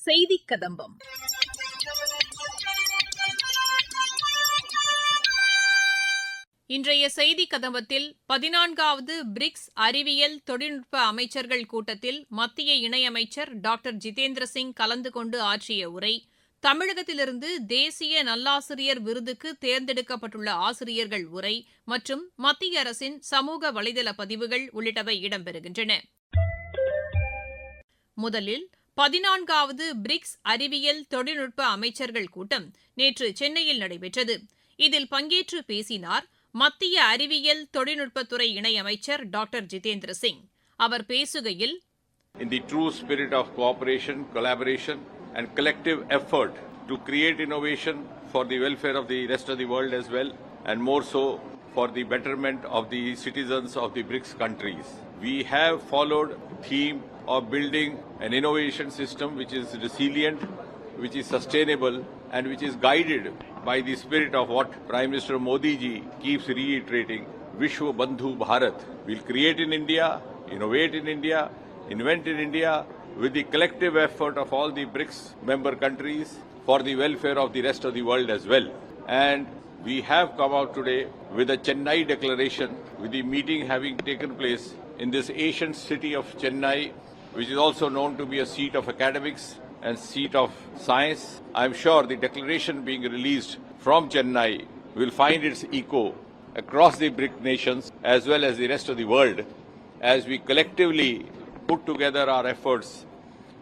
செய்திக் கதம்பம். இன்றைய செய்தி கதம்பத்தில் 14வது பிரிக்ஸ் அறிவியல் தொழில்நுட்ப அமைச்சர்கள் கூட்டத்தில் மத்திய இணையமைச்சர் டாக்டர் ஜிதேந்திர சிங் கலந்து கொண்டு ஆற்றிய உரை, தமிழகத்திலிருந்து தேசிய நல்லாசிரியர் விருதுக்கு தேர்ந்தெடுக்கப்பட்டுள்ள ஆசிரியர்கள் உரை மற்றும் மத்திய அரசின் சமூக வலைதள பதிவுகள் உள்ளிட்டவை இடம்பெறுகின்றன. முதலில் 14வது பிரிக்ஸ் அறிவியல் தொழில்நுட்ப அமைச்சர்கள் கூட்டம் நேற்று சென்னையில் நடைபெற்றது. இதில் பங்கேற்று பேசினார் மத்திய அறிவியல் தொழில்நுட்பத்துறை இணையமைச்சர் டாக்டர் ஜிதேந்திர சிங். அவர் பேசுகையில், In the true spirit of cooperation, collaboration and collective effort to create innovation for the welfare of the rest of the world as well, and more so for the betterment of the citizens of the BRICS countries. We have followed theme of building an innovation system which is resilient, which is sustainable and which is guided by the spirit of what Prime Minister Modi ji keeps reiterating, Vishwa Bandhu Bharat. We'll create in India, innovate in India, invent in India with the collective effort of all the BRICS member countries for the welfare of the rest of the world as well. And we have come out today with a Chennai declaration, with the meeting having taken place in this ancient city of Chennai, which is also known to be a seat of academics and seat of science. I am sure the declaration being released from Chennai will find its echo across the BRIC nations as well as the rest of the world as we collectively put together our efforts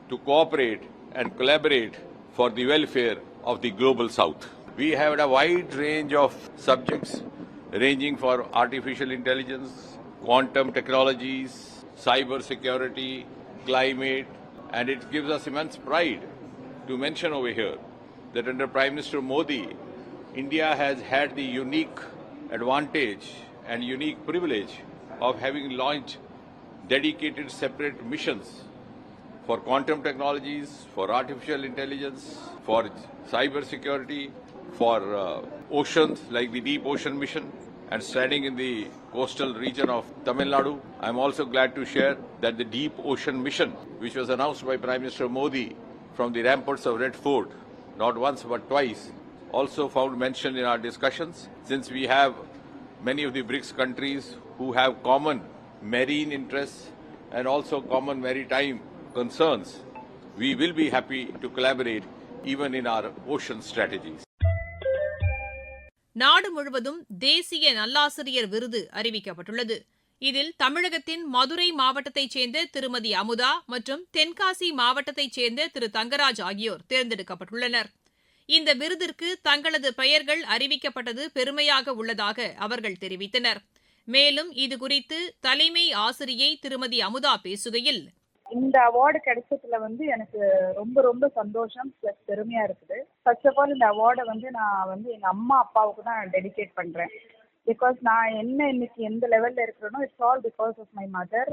to cooperate and collaborate for the welfare of the global south. We have a wide range of subjects ranging for artificial intelligence, quantum technologies, cyber security, climate, and it gives us immense pride to mention over here that under Prime Minister Modi, India has had the unique advantage and unique privilege of having launched dedicated separate missions for quantum technologies, for artificial intelligence, for cyber security, for oceans like the Deep Ocean Mission, and standing in the coastal region of Tamil Nadu. I am also glad to share that the Deep Ocean Mission, which was announced by Prime Minister Modi from the ramparts of Red Fort, not once but twice, also found mention in our discussions. Since we have many of the BRICS countries who have common marine interests and also common maritime concerns, we will be happy to collaborate even in our ocean strategies. நாடு முழுவதும் தேசிய நல்லாசிரியர் விருது அறிவிக்கப்பட்டுள்ளது. இதில் தமிழகத்தின் மதுரை மாவட்டத்தைச் சேர்ந்த திருமதி அமுதா மற்றும் தென்காசி மாவட்டத்தைச் சேர்ந்த திரு தங்கராஜ் ஆகியோர் தேர்ந்தெடுக்கப்பட்டுள்ளனர். இந்த விருதிற்கு தங்களது பெயர்கள் அறிவிக்கப்பட்டது பெருமையாக உள்ளதாக அவர்கள் தெரிவித்தனர். மேலும் இதுகுறித்து தலைமை ஆசிரியை திருமதி அமுதா பேசுகையில், இந்த அவார்டு கிடைச்சதுல எனக்கு ரொம்ப ரொம்ப சந்தோஷம் பிளஸ் பெருமையா இருக்குது. ஃபர்ஸ்ட் ஆஃப் ஆல் இந்த அவார்டை நான் எங்க அம்மா அப்பாவுக்கு தான் டெடிகேட் பண்றேன். பிகாஸ் நான் இன்னைக்கு எந்த லெவல்ல இருக்கிறேனோ it's all because of my mother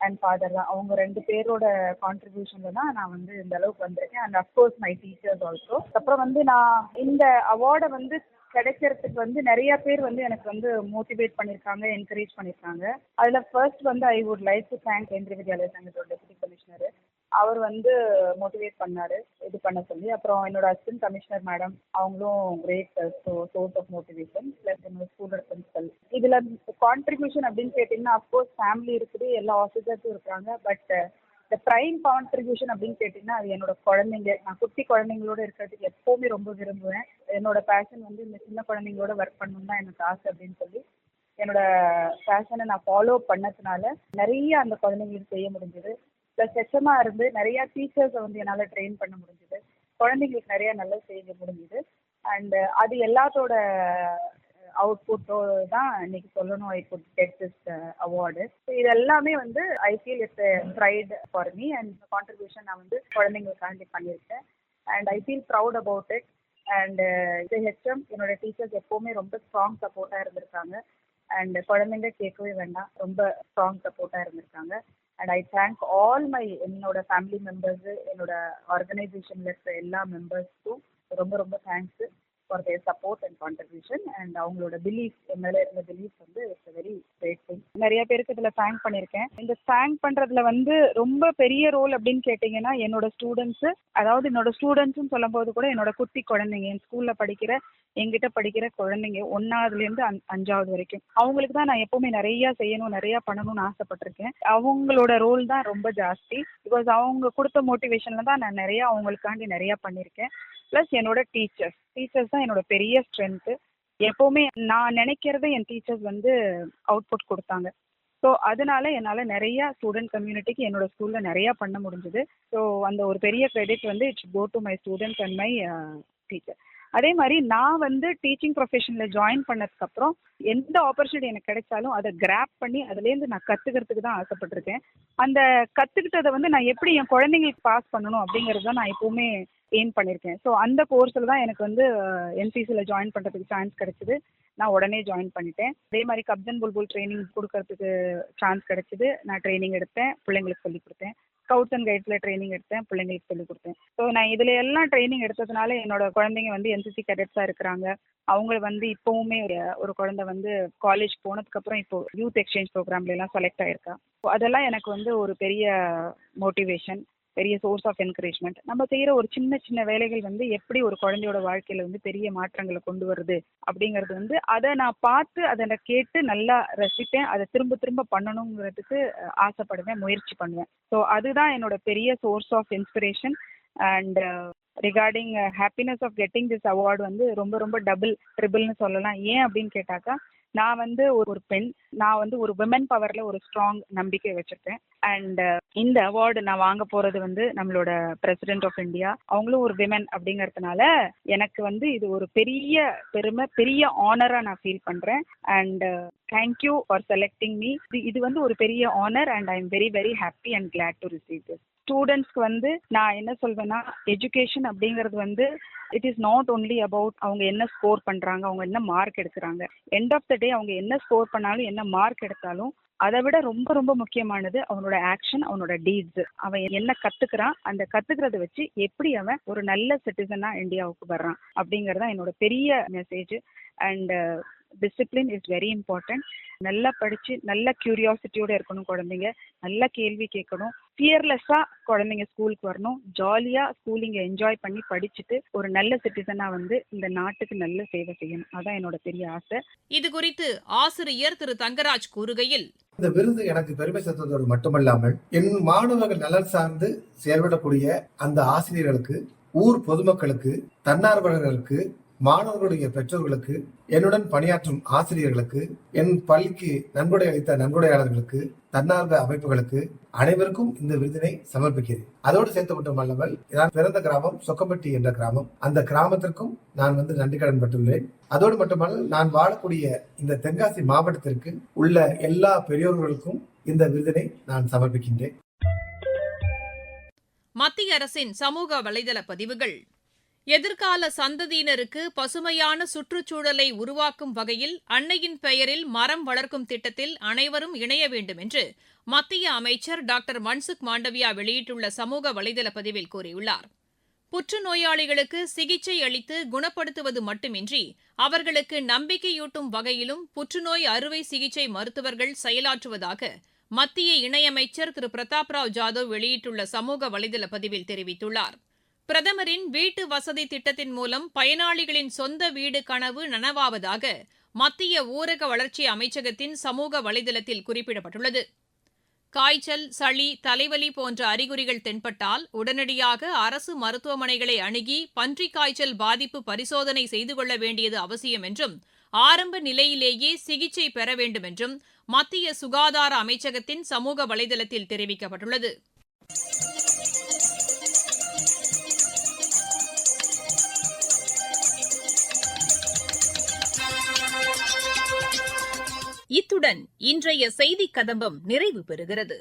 and father தான். அவங்க ரெண்டு பேரோட கான்ட்ரிபியூஷன்ல தான் நான் இந்த அளவுக்கு வந்திருக்கேன். And of course my teachers also. அப்புறம் நான் இந்த அவார்டை கிடைக்கிறதுக்கு நிறைய பேர் எனக்கு மோட்டிவேட் பண்ணியிருக்காங்க, என்கரேஜ் பண்ணியிருக்காங்க. அதில் first I would like to thank Kendriya Vidyalaya சங்கத்தோட டெப்யூட்டி கமிஷனர். அவர் மோட்டிவேட் பண்ணாரு இது பண்ண சொல்லி. அப்புறம் என்னோட அசிஸ்டன்ட் கமிஷனர் மேடம், அவங்களும் great source of motivation. Plus என்னோட ஸ்கூலோட பிரின்சிபல். இதில் கான்ட்ரிபியூஷன் அப்படின்னு கேட்டிங்கன்னா அஃப்கோர்ஸ் ஃபேமிலி இருக்குது, எல்லா ஆஃபீஸர்ஸும் இருக்கிறாங்க. பட் இந்த ப்ரைம் கான்ட்ரிபியூஷன் அப்படின்னு கேட்டிங்கன்னா அது என்னோட குழந்தைங்க. நான் குட்டி குழந்தைங்களோட இருக்கிறதுக்கு எப்போவுமே ரொம்ப விரும்புவேன். என்னோட பேஷன் இந்த சின்ன குழந்தைங்களோட ஒர்க் பண்ணணும் தான் எனக்கு ஆசை அப்படின்னு சொல்லி என்னோட பேஷனை நான் ஃபாலோ பண்ணதுனால நிறைய அந்த குழந்தைங்களுக்கு செய்ய முடிஞ்சது. ப்ளஸ் ஹெச்எம்மா இருந்து நிறைய டீச்சர்ஸை என்னால் ட்ரெயின் பண்ண முடிஞ்சுது. குழந்தைங்களுக்கு நிறைய நல்லது செய்ய முடிஞ்சுது. அண்ட் அது எல்லாத்தோட அவுட்புட்டோ தான் இன்னைக்கு சொல்லணும் I could get this award. So இது எல்லாமே I feel it's pride for me. And contribution நான் குழந்தைங்களுக்காண்டி பண்ணியிருக்கேன். And I feel proud about it. And HM என்னோட டீச்சர்ஸ் எப்போவுமே ரொம்ப ஸ்ட்ராங் சப்போர்ட்டாக இருந்திருக்காங்க. அண்ட் குழந்தைங்க கேட்கவே வேண்டாம், ரொம்ப ஸ்ட்ராங் சப்போர்ட்டாக இருந்திருக்காங்க. அண்ட் ஐ தேங்க் ஆல் என்னோட ஃபேமிலி மெம்பர்ஸு, என்னோட ஆர்கனைசேஷனில் இருக்கிற எல்லா மெம்பர்ஸ்க்கும் ரொம்ப ரொம்ப thanks for their support and contribution and அவங்களோட பிலீஃப் மேலே இருந்த பிலீஃப் வந்து இட்ஸ் வெரி கிரேட் திங். நிறைய பேருக்கு இதில் தேங்க் பண்ணியிருக்கேன். இந்த தேங்க் பண்ணுறதுல வந்து ரொம்ப பெரிய ரோல் அப்படின்னு கேட்டிங்கன்னா என்னோட ஸ்டூடெண்ட்ஸு, அதாவது என்னோட ஸ்டூடெண்ட்ஸ்னு சொல்லும்போது கூட என்னோட குட்டி குழந்தைங்க, என் ஸ்கூலில் படிக்கிற என்கிட்ட படிக்கிற குழந்தைங்க 1ஆவதுலேருந்து 5ஆவது வரைக்கும், அவங்களுக்கு தான் நான் எப்பவுமே நிறையா செய்யணும், நிறையா பண்ணணும்னு ஆசைப்பட்டிருக்கேன். அவங்களோட ரோல் தான் ரொம்ப ஜாஸ்தி. பிகாஸ் அவங்க கொடுத்த மோட்டிவேஷனில் தான் நான் நிறையா அவங்களுக்காண்டி நிறையா பண்ணியிருக்கேன். ப்ளஸ் என்னோட டீச்சர்ஸ் தான் என்னோட பெரிய ஸ்ட்ரென்த்து. எப்போவுமே நான் நினைக்கிறத என் டீச்சர்ஸ் வந்து அவுட்புட் கொடுத்தாங்க. ஸோ அதனால என்னால் நிறையா ஸ்டூடெண்ட் கம்யூனிட்டிக்கு என்னோட ஸ்கூலில் நிறையா பண்ண முடிஞ்சுது. ஸோ அந்த ஒரு பெரிய கிரெடிட் வந்து it's go to my students and my teacher. அதே மாதிரி நான் வந்து டீச்சிங் ப்ரொஃபஷனில் ஜாயின் பண்ணதுக்கப்புறம் எந்த ஆப்பர்ச்சுனிட்டி எனக்கு கிடைச்சாலும் அதை கிராப் பண்ணி அதுலேருந்து நான் கற்றுக்கிறதுக்கு தான் ஆசைப்பட்டிருக்கேன். அந்த கற்றுக்கிட்டதை வந்து நான் எப்படி என் குழந்தைங்களுக்கு பாஸ் பண்ணணும் அப்படிங்கிறது தான் நான் எப்போவுமே எய்ம் பண்ணியிருக்கேன். ஸோ அந்த கோர்ஸில் தான் எனக்கு வந்து என்சிசியில் ஜாயின் பண்ணுறதுக்கு சான்ஸ் கிடைச்சிது. நான் உடனே ஜாயின் பண்ணிட்டேன். அதே மாதிரி கப்ஜன் புல்புல் ட்ரைனிங் கொடுக்கறதுக்கு சான்ஸ் கிடைச்சிது. நான் ட்ரைனிங் எடுத்தேன், பிள்ளைங்களுக்கு சொல்லிக் கொடுத்தேன். ஸ்கவுட்ஸ் அண்ட் கைட்ஸில் ட்ரைனிங் எடுத்தேன், பிள்ளைங்களுக்கு சொல்லிக் கொடுத்தேன். ஸோ நான் இதில் எல்லாம் ட்ரைனிங் எடுத்ததுனால என்னோட குழந்தைங்க வந்து என்சிசி கேடட்ஸாக இருக்கிறாங்க. அவங்க வந்து இப்போவுமே ஒரு குழந்தை வந்து காலேஜ் போனதுக்கப்புறம் இப்போ யூத் எக்ஸ்சேஞ்ச் ப்ரோக்ராம்லாம் செலக்ட் ஆயிருக்கா. ஸோ அதெல்லாம் எனக்கு வந்து ஒரு பெரிய மோட்டிவேஷன், பெரிய சோர்ஸ் ஆஃப் என்கரேஜ்மெண்ட். நம்ம செய்கிற ஒரு சின்ன சின்ன வேலைகள் வந்து எப்படி ஒரு குழந்தையோட வாழ்க்கையில் வந்து பெரிய மாற்றங்களை கொண்டு வருது அப்படிங்கிறது வந்து அதை நான் பார்த்து அதை நான் கேட்டு நல்லா ரசிப்பேன். அதை திரும்ப திரும்ப பண்ணணுங்கிறதுக்கு ஆசைப்படுவேன், முயற்சி பண்ணுவேன். ஸோ அதுதான் என்னோட பெரிய source of inspiration. And regarding happiness of getting this award வந்து ரொம்ப ரொம்ப டபுள் ட்ரிபிள்னு சொல்லலாம். ஏன் அப்படின்னு கேட்டாக்கா, நான் வந்து ஒரு பெண், நான் வந்து ஒரு விமன் பவரில் ஒரு ஸ்ட்ராங் நம்பிக்கை வச்சுருக்கேன். அண்ட் இந்த அவார்டு நான் வாங்க போகிறது வந்து நம்மளோட பிரசிடென்ட் ஆஃப் இந்தியா, அவங்களும் ஒரு விமன் அப்படிங்கிறதுனால எனக்கு வந்து இது ஒரு பெரிய பெருமை, பெரிய ஆனராக நான் ஃபீல் பண்ணுறேன். And thank you for selecting me. இது வந்து ஒரு பெரிய honour and I am very very happy and glad to receive this. ஸ்டூடெண்ட்ஸ்க்கு வந்து நான் என்ன சொல்வேன்னா, எஜுகேஷன் அப்படிங்கிறது வந்து it is not only about அவங்க என்ன ஸ்கோர் பண்ணுறாங்க, அவங்க என்ன மார்க் எடுக்கிறாங்க. எண்ட் ஆஃப் த டே அவங்க என்ன ஸ்கோர் பண்ணாலும் என்ன மார்க் எடுத்தாலும் அதை விட ரொம்ப ரொம்ப முக்கியமானது அவனோட ஆக்ஷன், அவனோட டீட்ஸ். அவன் என்ன கற்றுக்கிறான், அந்த கற்றுக்கிறத வச்சு எப்படி அவன் ஒரு நல்ல சிட்டிசனாக இந்தியாவுக்கு வர்றான் அப்படிங்கிறது தான் என்னோட பெரிய message. And discipline is very important. நல்லா படித்து நல்ல க்யூரியாசிட்டியோடு இருக்கணும் குழந்தைங்க, நல்ல கேள்வி கேட்கணும், ஃபியர்லெஸ்ஸாக குழந்தைங்க ஸ்கூலுக்கு வரணும், ஜாலியாக ஸ்கூலிங்க என்ஜாய் பண்ணி படிச்சுட்டு ஒரு நல்ல சிட்டிசனாக வந்து இந்த நாட்டுக்கு நல்ல சேவை செய்யணும். அதான் என்னோட பெரிய ஆசை. இது குறித்து ஆசிரியர் திரு தங்கராஜ் கூறுகையில், இந்த விருது எனக்கு பெருமை சேர்த்ததோடு மட்டுமல்லாமல் என் மாணவர்கள் நலன் சார்ந்து செயல்படக்கூடிய அந்த ஆசிரியர்களுக்கு, ஊர் பொதுமக்களுக்கு, தன்னார்வலர்களுக்கு, மாணவர்களுடைய பெற்றோர்களுக்கு, என்னுடன் பணியாற்றும் ஆசிரியர்களுக்கு, என் பள்ளிக்கு நன்கொடை அளித்த நன்கொடையாளர்களுக்கு, தன்னார்வ அமைப்புகளுக்கு அனைவருக்கும் இந்த விருதினை சமர்ப்பிக்கிறேன். அதோடு சேர்த்து மட்டுமல்லாமல் நான் பிறந்த கிராமம் சொக்கம்பட்டி என்ற கிராமம், அந்த கிராமத்திற்கும் நான் வந்து நன்றி கடன் பட்டுள்ளேன். அதோடு மட்டுமல்ல நான் வாழக்கூடிய இந்த தென்காசி மாவட்டத்திற்கு உள்ள எல்லா பெரியோர்களுக்கும் இந்த விருதினை நான் சமர்ப்பிக்கின்றேன். மத்திய அரசின் சமூக வலைதள பதிவுகள். எதிர்கால சந்ததியினருக்கு பசுமையான சுற்றுச்சூழலை உருவாக்கும் வகையில் அன்னையின் பெயரில் மரம் வளர்க்கும் திட்டத்தில் அனைவரும் இணைய வேண்டும் என்று மத்திய அமைச்சர் டாக்டர் மன்சுக் மாண்டவியா வெளியிட்டுள்ள சமூக வலைதள பதிவில் கூறியுள்ளார். புற்றுநோயாளிகளுக்கு சிகிச்சை அளித்து குணப்படுத்துவது மட்டுமின்றி அவர்களுக்கு நம்பிக்கையூட்டும் வகையிலும் புற்றுநோய் அறுவை சிகிச்சை மருத்துவர்கள் செயலாற்றுவதாக மத்திய இணையமைச்சர் திரு பிரதாப் ராவ் ஜாதவ் வெளியிட்டுள்ள சமூக வலைதள பதிவில் தெரிவித்துள்ளார். பிரதமரின் வீட்டு வசதி திட்டத்தின் மூலம் பயனாளிகளின் சொந்த வீடு கனவு நனவாவதாக மத்திய ஊரக வளர்ச்சி அமைச்சகத்தின் சமூக வலைதளத்தில் குறிப்பிடப்பட்டுள்ளது. காய்ச்சல், சளி, தலைவலி போன்ற அறிகுறிகள் தென்பட்டால் உடனடியாக அரசு மருத்துவமனைகளை அணுகி பன்றிக் காய்ச்சல் பாதிப்பு பரிசோதனை செய்து கொள்ள வேண்டியது அவசியம் என்றும் ஆரம்ப நிலையிலேயே சிகிச்சை பெற வேண்டும் என்றும் மத்திய சுகாதார அமைச்சகத்தின் சமூக வலைதளத்தில் தெரிவிக்கப்பட்டுள்ளது. இத்துடன் இன்றைய செய்திக் கதம்பம் நிறைவு பெறுகிறது.